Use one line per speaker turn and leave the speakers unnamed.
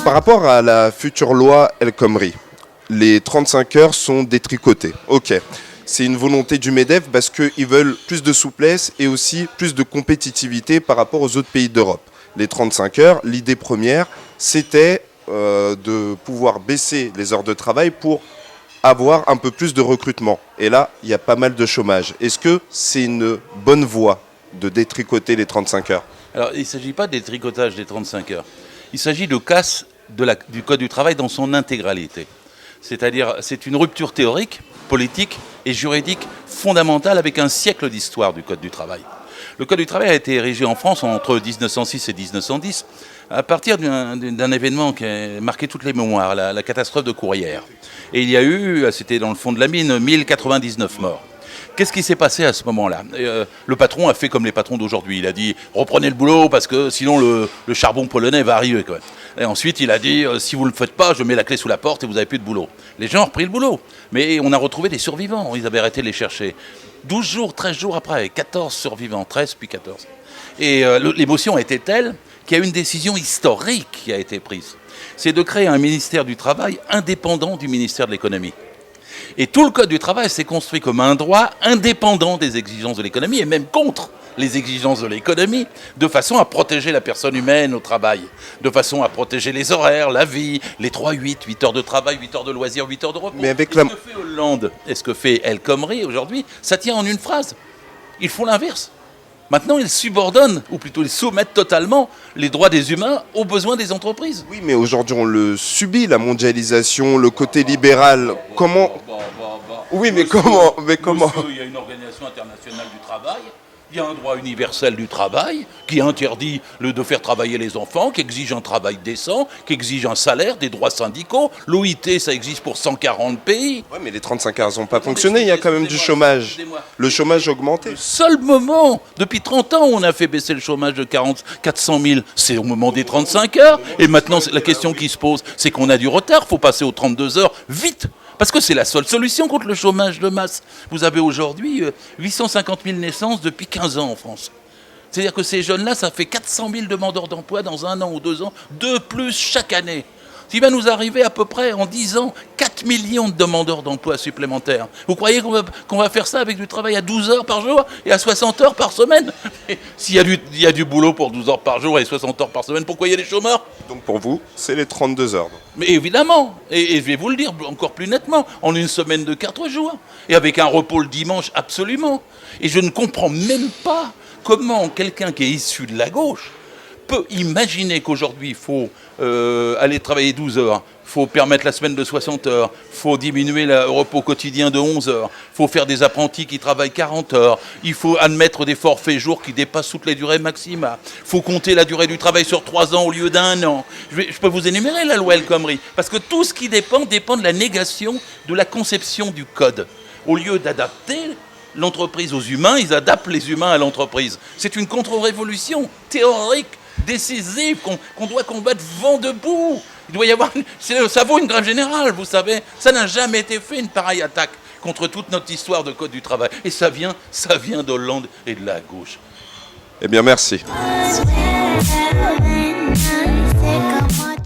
Par rapport à la future loi El Khomri, les 35 heures sont détricotées. Ok. C'est une volonté du MEDEF parce qu'ils veulent plus de souplesse et aussi plus de compétitivité par rapport aux autres pays d'Europe. Les 35 heures, l'idée première, c'était de pouvoir baisser les heures de travail pour avoir un peu plus de recrutement. Et là, il y a pas mal de chômage. Est-ce que c'est une bonne voie de détricoter les 35 heures?
Alors, il ne s'agit pas de détricotage des 35 heures. Il s'agit de casse du Code du travail dans son intégralité. C'est-à-dire, c'est une rupture théorique, politique et juridique fondamentale avec un siècle d'histoire du Code du travail. Le Code du travail a été érigé en France entre 1906 et 1910 à partir d'un événement qui a marqué toutes les mémoires, la catastrophe de Courrières. Et il y a eu, c'était dans le fond de la mine, 1099 morts. Qu'est-ce qui s'est passé à ce moment-là? Le patron a fait comme les patrons d'aujourd'hui. Il a dit « reprenez le boulot parce que sinon le charbon polonais va arriver. » Et ensuite, il a dit « si vous ne le faites pas, je mets la clé sous la porte et vous n'avez plus de boulot. » Les gens ont repris le boulot. Mais on a retrouvé des survivants. Ils avaient arrêté de les chercher. 12 jours, 13 jours après, 14 survivants, 13 puis 14. Et l'émotion a été telle qu'il y a une décision historique qui a été prise. C'est de créer un ministère du Travail indépendant du ministère de l'Économie. Et tout le Code du travail s'est construit comme un droit indépendant des exigences de l'économie et même contre les exigences de l'économie, de façon à protéger la personne humaine au travail, de façon à protéger les horaires, la vie, les 3-8, 8 heures de travail, 8 heures de loisirs, 8 heures de repos.
Mais avec
ce que fait Hollande et ce que fait El Khomri aujourd'hui, ça tient en une phrase. Ils font l'inverse. Maintenant, ils subordonnent, ou plutôt ils soumettent totalement les droits des humains aux besoins des entreprises.
Oui, mais aujourd'hui, on le subit, la mondialisation, le côté libéral. Comment... Oui, mais comment
Monsieur, il y a une organisation internationale du travail, il y a un droit universel du travail qui interdit de faire travailler les enfants, qui exige un travail décent, qui exige un salaire, des droits syndicaux. L'OIT, ça existe pour 140 pays.
Oui, mais les 35 heures n'ont pas fonctionné, il y a quand même du chômage. Le chômage a augmenté.
Le seul moment, depuis 30 ans, où on a fait baisser le chômage de 400 000, c'est au moment des 35 heures. Et maintenant, la question qui se pose, c'est qu'on a du retard, il faut passer aux 32 heures vite. Parce que c'est la seule solution contre le chômage de masse. Vous avez aujourd'hui 850 000 naissances depuis 15 ans en France. C'est-à-dire que ces jeunes-là, ça fait 400 000 demandeurs d'emploi dans 1 an ou 2 ans, de plus chaque année. Il va nous arriver à peu près en 10 ans 4 millions de demandeurs d'emploi supplémentaires. Vous croyez qu'on va faire ça avec du travail à 12 heures par jour et à 60 heures par semaine? S'il y a du boulot pour 12 heures par jour et 60 heures par semaine, pourquoi il y a des chômeurs?
Donc pour vous, c'est les 32 heures.
Mais évidemment, et je vais vous le dire encore plus nettement, en une semaine de 4 jours, et avec un repos le dimanche, absolument. Et je ne comprends même pas comment quelqu'un qui est issu de la gauche peut imaginer qu'aujourd'hui, il faut aller travailler 12 heures, il faut permettre la semaine de 60 heures, il faut diminuer le repos quotidien de 11 heures, il faut faire des apprentis qui travaillent 40 heures, il faut admettre des forfaits jours qui dépassent toutes les durées maximales, il faut compter la durée du travail sur 3 ans au lieu d'1 an. Je peux vous énumérer la loi El Khomri, parce que tout ce qui dépend de la négation de la conception du code. Au lieu d'adapter l'entreprise aux humains, ils adaptent les humains à l'entreprise. C'est une contre-révolution théorique, décisive, qu'on doit combattre vent debout. Il doit y avoir... Ça vaut une grève générale, vous savez. Ça n'a jamais été fait, une pareille attaque contre toute notre histoire de Code du travail. Et ça vient d'Hollande et de la gauche.
Eh bien, merci.